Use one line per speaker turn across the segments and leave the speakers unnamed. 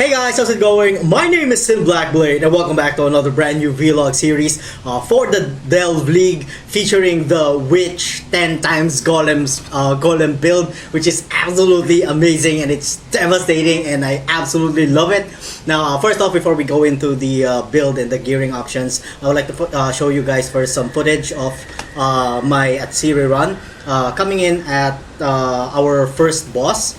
Hey guys, how's it going? My name is Blackblade and welcome back to another brand new vlog series for the Delve League featuring the Witch 10 times Golems Golem build, which is absolutely amazing and it's devastating and I absolutely love it. Now first off, before we go into the build and the gearing options, I would like to show you guys first some footage of my Atsiri run coming in at our first boss.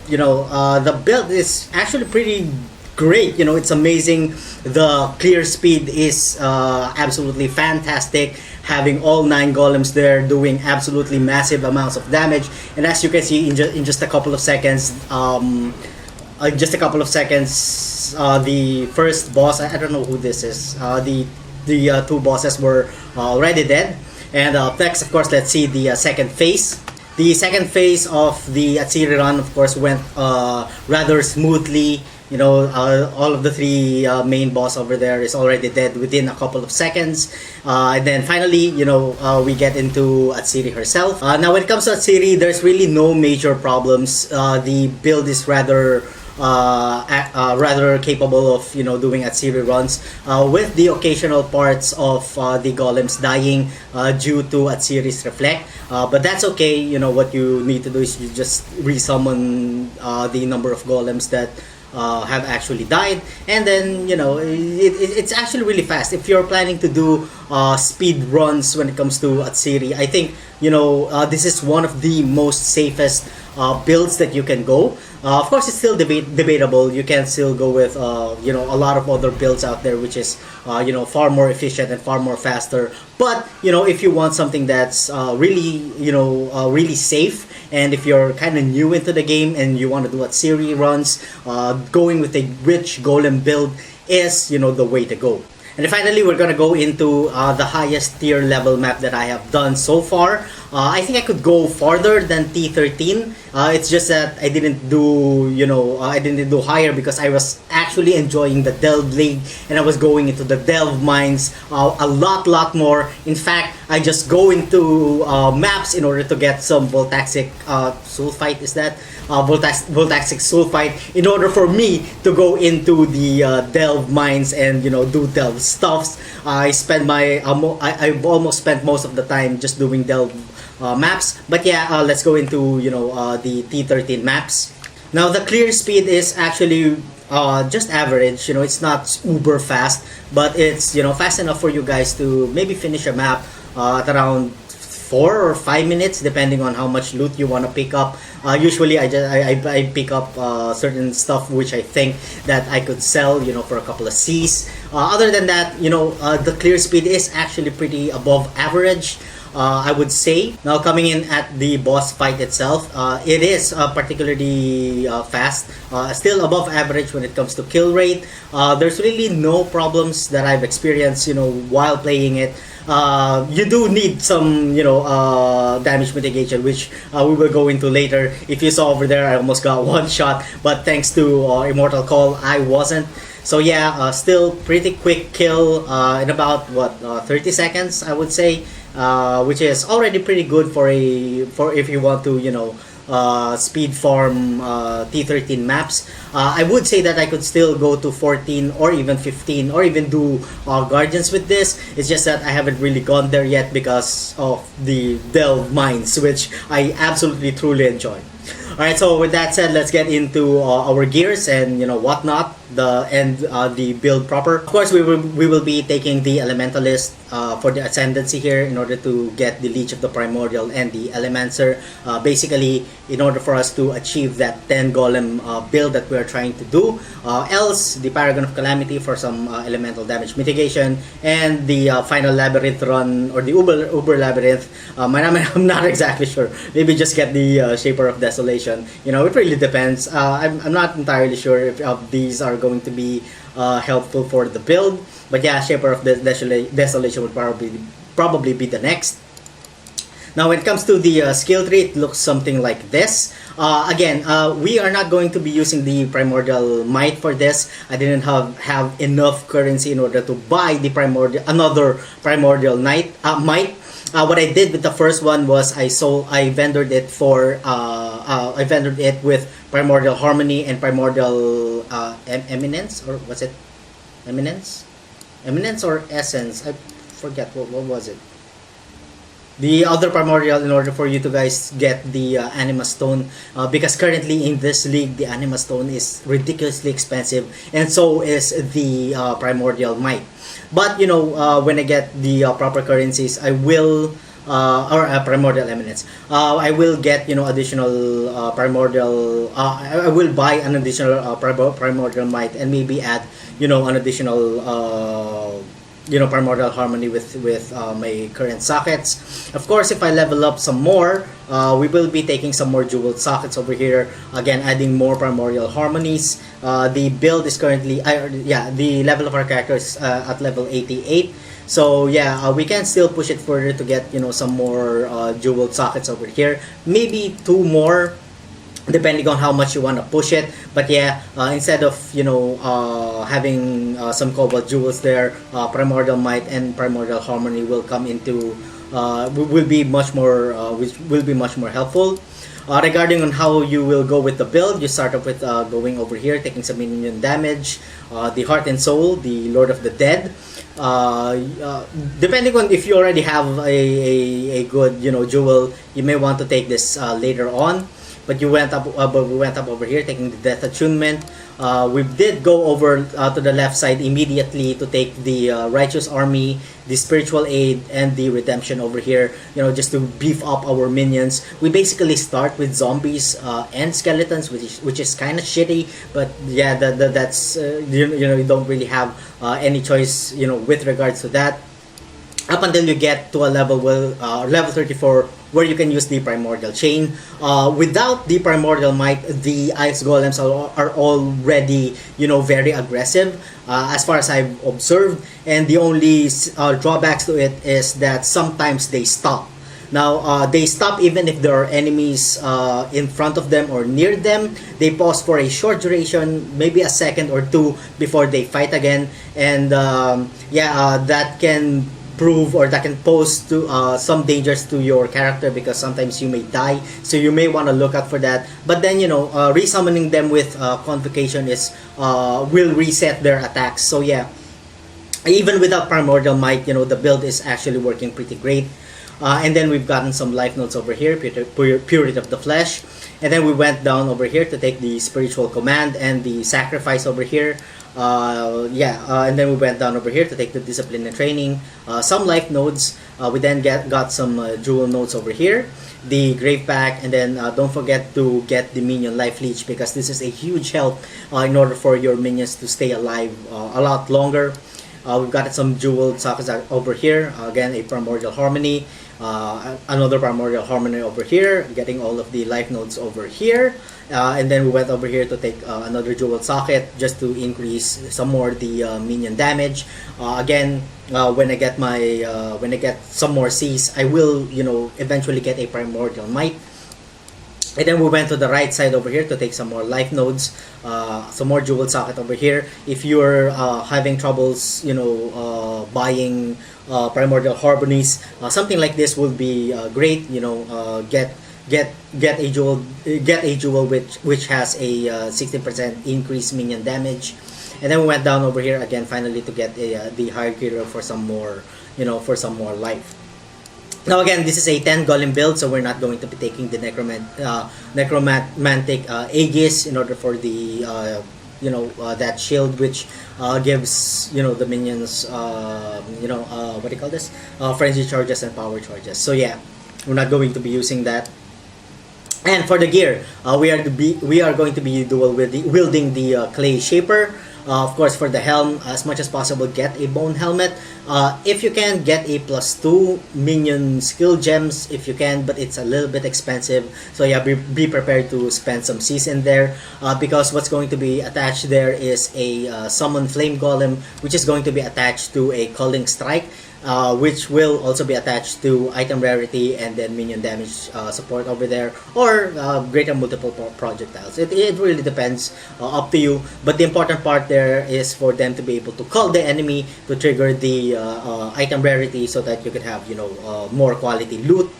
The build is actually pretty great. It's amazing. The clear speed is absolutely fantastic. Having all 9 golems there doing absolutely massive amounts of damage, and as you can see in just a couple of seconds, the first boss, I don't know who this is. The two bosses were already dead, and next, of course, let's see the second phase. The second phase of the Atsiri run, of course, went rather smoothly. All of the 3 main boss over there is already dead within a couple of seconds. And then finally, we get into Atsiri herself. Now, when it comes to Atsiri, there's really no major problems. The build is rather capable of doing Atsiri runs with the occasional parts of the golems dying due to Atsiri's reflect, but that's okay. What you need to do is you just resummon the number of golems that have actually died, and then it's actually really fast. If you're planning to do speed runs when it comes to Atsiri, I think this is one of the most safest builds that you can go. Of course, it's still debatable. You can still go with a lot of other builds out there, which is far more efficient and far more faster. But if you want something that's really safe, and if you're kind of new into the game and you want to do Atsiri runs, going with a Witch Golem build is the way to go. And finally, we're gonna go into the highest tier level map that I have done so far. I think I could go farther than T13. It's just that I didn't do higher because I was actually enjoying the Delve League and I was going into the Delve mines a lot more. In fact, I just go into maps in order to get some Voltaxic Sulfite. Is that Voltaxic Sulfite? In order for me to go into the Delve mines and do Delve stuffs. I've almost spent most of the time just doing Delve maps. But yeah, let's go into the T13 maps. Now the clear speed is actually just average. It's not uber fast, but it's fast enough for you guys to maybe finish a map at around 4 or 5 minutes, depending on how much loot you want to pick up. Usually I pick up certain stuff which I think that I could sell for a couple of C's. Other than that, the clear speed is actually pretty above average, I would say. Now, coming in at the boss fight itself, it is particularly fast, still above average when it comes to kill rate. There's really no problems that I've experienced while playing it. You do need some damage mitigation, which we will go into later. If you saw over there, I almost got one shot, but thanks to Immortal Call, I wasn't. So yeah, still pretty quick kill in about 30 seconds, I would say, which is already pretty good for if you want to speed farm T13 maps. I would say that I could still go to 14 or even 15 or even do Guardians with this. It's just that I haven't really gone there yet because of the Delve mines, which I absolutely truly enjoy. Alright, so with that said, let's get into our gears and whatnot, the build proper. Of course, we will be taking the Elementalist for the Ascendancy here in order to get the Leech of the Primordial and the Elemancer. Basically, in order for us to achieve that 10 Golem build that we are trying to do. Else, the Paragon of Calamity for some elemental damage mitigation, and the final Labyrinth run, or the Uber Labyrinth. I'm not exactly sure. Maybe just get the Shaper of Desolation. It really depends. I'm not entirely sure if these are going to be helpful for the build, but yeah, Shaper of Desolation would probably be the next. Now, when it comes to the skill tree, it looks something like this. Again, we are not going to be using the Primordial Might for this. I didn't have enough currency in order to buy the another Primordial Might. What I did with the first one was I vendored it for I vended it with Primordial Harmony and Primordial Eminence, or what's it? Eminence or Essence? I forget what was it. The other Primordial, in order for you to guys get the Anima Stone, because currently in this league the Anima Stone is ridiculously expensive, and so is the Primordial Might. But when I get the proper currencies, I will or Primordial Eminence, I will get additional Primordial. I will buy an additional Primordial Might, and maybe add an additional Primordial Harmony with my current sockets. Of course, if I level up some more, we will be taking some more jeweled sockets over here. Again, adding more Primordial Harmonies. The build is currently, the level of our character is at level 88. So yeah, we can still push it further to get some more jeweled sockets over here. Maybe 2 more, depending on how much you want to push it. But yeah, instead of having some cobalt jewels there, Primordial Might and Primordial Harmony will come into will be much more helpful. Regarding on how you will go with the build, you start off with going over here, taking some minion damage, the Heart and Soul, the Lord of the Dead. Depending on if you already have a good jewel, you may want to take this later on. But we went up over here, taking the Death Attunement. We did go over to the left side immediately to take the Righteous Army, the Spiritual Aid, and the Redemption over here. Just to beef up our minions. We basically start with zombies and skeletons, which is kind of shitty. But yeah, that's you don't really have any choice with regards to that. Up until you get to a level level 34, where you can use the Primordial Chain. Without the Primordial Might, the Ice Golems are already very aggressive, as far as I've observed. And the only drawbacks to it is that sometimes they stop. Now, they stop even if there are enemies in front of them or near them. They pause for a short duration, maybe a second or 2, before they fight again. And that can prove, or that can pose to some dangers to your character, because sometimes you may die, so you may want to look out for that. But then resummoning them with Convocation will reset their attacks. So yeah, even without Primordial Might, the build is actually working pretty great. And then we've gotten some life notes over here, Purity of the Flesh. And then we went down over here to take the Spiritual Command and the Sacrifice over here. And then we went down over here to take the Discipline and Training, some life nodes. We then got some jewel nodes over here, the Grave Pack, and then don't forget to get the Minion Life Leech, because this is a huge help in order for your minions to stay alive a lot longer. We've got some jeweled sockets over here. Again, a Primordial Harmony, another Primordial Harmony over here, getting all of the life nodes over here. And then we went over here to take another jeweled socket, just to increase some more the minion damage. Again, when I get some more C's, I will eventually get a Primordial Might. And then we went to the right side over here to take some more life nodes, some more jeweled socket over here. If you're having troubles, buying Primordial Harmonies, something like this will be great. Get a jewel which has a 60% increased minion damage. And then we went down over here again, finally, to get the Hierarchy for some more life. Now again, this is a 10 golem build, so we're not going to be taking the necromantic Aegis in order for the that shield, which gives the minions what do you call this, frenzy charges and power charges. So yeah, we're not going to be using that. And for the gear, we are going to be wielding the Clay Shaper. Of course, for the helm, as much as possible, get a bone helmet. If you can, get a +2 minion skill gems if you can, but it's a little bit expensive. So yeah, be prepared to spend some C's in there, because what's going to be attached there is a summon flame golem, which is going to be attached to a culling strike, which will also be attached to item rarity and then minion damage support over there, or greater multiple projectiles. It really depends, up to you. But the important part there is for them to be able to cull the enemy to trigger the item rarity, so that you can have more quality loot.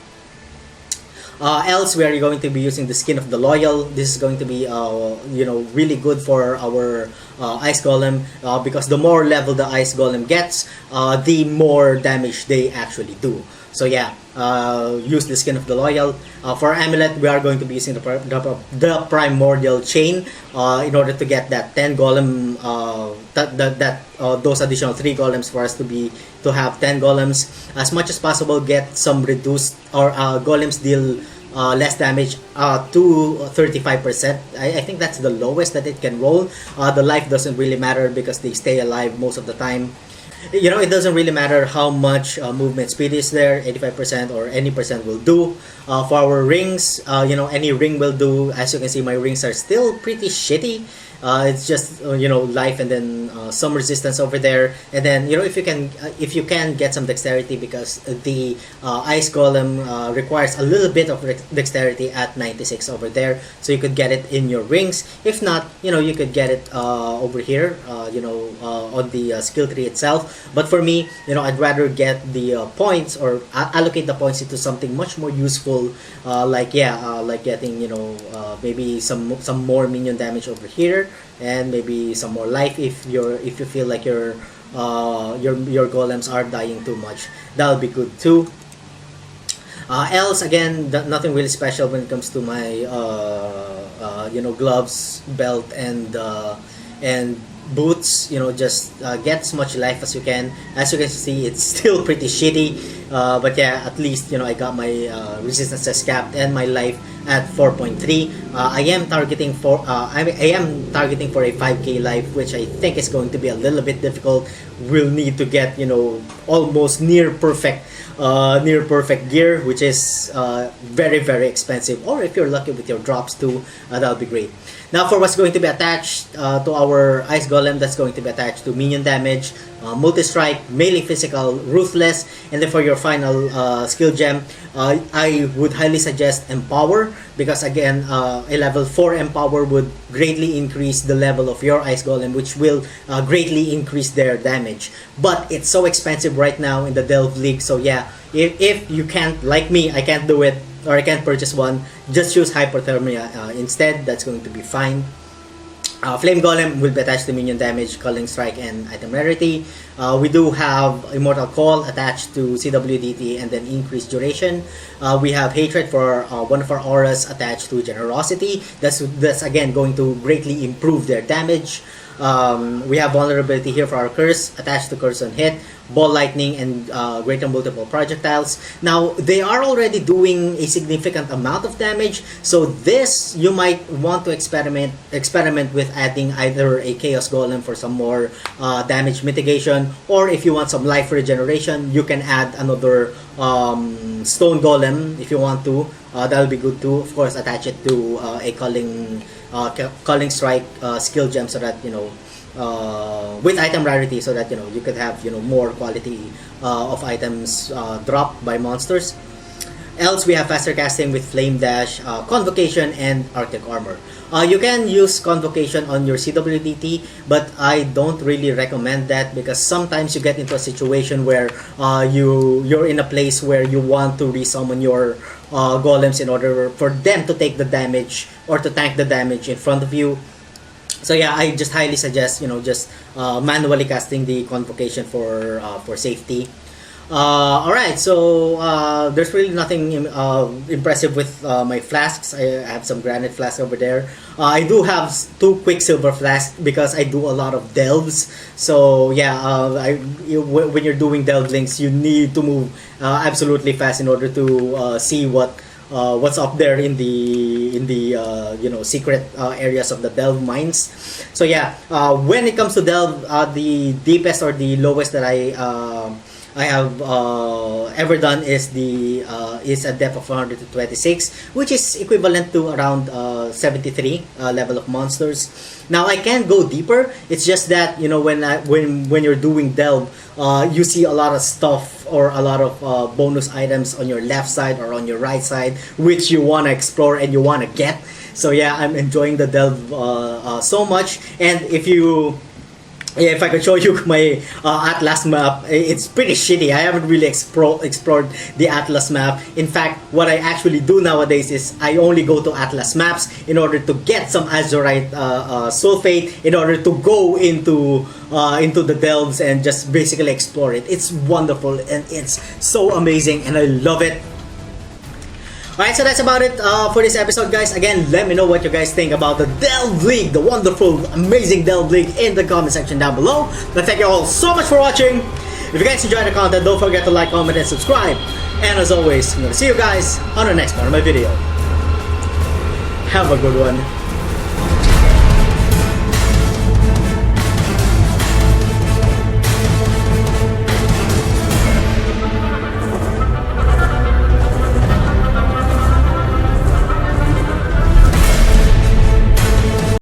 Else, we are going to be using the Skin of the Loyal. This is going to be, really good for our Ice Golem, because the more level the Ice Golem gets, the more damage they actually do. So yeah, use the Skin of the Loyal. For Amulet, we are going to be using the Primordial Chain in order to get that 10 Golem, those additional 3 Golems for us to have 10 Golems. As much as possible, get some reduced, or Golems deal less damage to 35%. I think that's the lowest that it can roll. The life doesn't really matter because they stay alive most of the time. It doesn't really matter how much movement speed is there. 85% or any percent will do. For our rings, any ring will do. As you can see, my rings are still pretty shitty. It's just life and then some resistance over there, and then if you can get some dexterity, because the Ice Golem requires a little bit of dexterity at 96 over there, so you could get it in your rings. If not, you could get it over here, on the skill tree itself. But for me, I'd rather get the points, or allocate the points into something much more useful, like getting maybe some more minion damage over here, and maybe some more life if you feel like your golems are dying too much. That'll be good too. Else, again, nothing really special when it comes to my gloves, belt, and boots. Just get as much life as you can. As you can see, it's still pretty shitty, but yeah, at least I got my resistances capped and my life at 4.3. I am targeting for a 5k life, which I think is going to be a little bit difficult. We'll need to get almost near perfect gear, which is very, very expensive. Or if you're lucky with your drops too, that'll be great. Now, for what's going to be attached to our Ice Golem, that's going to be attached to minion damage, multi-strike, melee physical, ruthless, and then for your final skill gem, I would highly suggest Empower, because again, a level 4 Empower would greatly increase the level of your Ice Golem, which will greatly increase their damage. But it's so expensive right now in the Delve League, so yeah, if you can't, like me, I can't do it, or I can't purchase one, just choose Hypothermia instead. That's going to be fine. Flame Golem will be attached to minion damage, culling, strike, and item rarity. We do have Immortal Call attached to CWDT and then increased duration. We have Hatred for one of our auras attached to Generosity. That's again going to greatly improve their damage. We have Vulnerability here for our Curse attached to Curse on Hit, Ball Lightning, and Greater Multiple Projectiles. Now, they are already doing a significant amount of damage, so this, you might want to experiment with adding either a Chaos Golem for some more damage mitigation, or if you want some life regeneration, you can add another Stone Golem if you want to. That'll be good too. Of course, attach it to a culling strike skill gem, so that with item rarity, so that you could have more quality of items dropped by monsters. Else, we have faster casting with Flame Dash, Convocation, and Arctic Armor. You can use Convocation on your CWDT, but I don't really recommend that, because sometimes you get into a situation where you're in a place where you want to resummon your golems in order for them to take the damage or to tank the damage in front of you. So yeah, I just highly suggest just manually casting the Convocation for safety. Alright, so there's really nothing impressive with my flasks. I have some granite flasks over there. I do have 2 quicksilver flasks because I do a lot of delves. So yeah, when you're doing delve links, you need to move absolutely fast in order to see what's up there in the secret areas of the delve mines. So yeah, when it comes to delve, the deepest or the lowest that I have ever done is a depth of 126, which is equivalent to around 73 level of monsters. Now I can go deeper. It's just that when you're doing delve, you see a lot of stuff or a lot of bonus items on your left side or on your right side, which you want to explore and you want to get. So yeah, I'm enjoying the delve so much. And if you yeah, if I could show you my Atlas map, it's pretty shitty. I haven't really explored the Atlas map. In fact, what I actually do nowadays is I only go to Atlas maps in order to get some Azurite sulfate, in order to go into the delves and just basically explore it. It's wonderful and it's so amazing, and I love it. Alright, so that's about it for this episode, guys. Again, let me know what you guys think about the Delve League, the wonderful, amazing Delve League, in the comment section down below. But thank you all so much for watching. If you guys enjoyed the content, don't forget to like, comment, and subscribe. And as always, I'm going to see you guys on the next part of my video. Have a good one.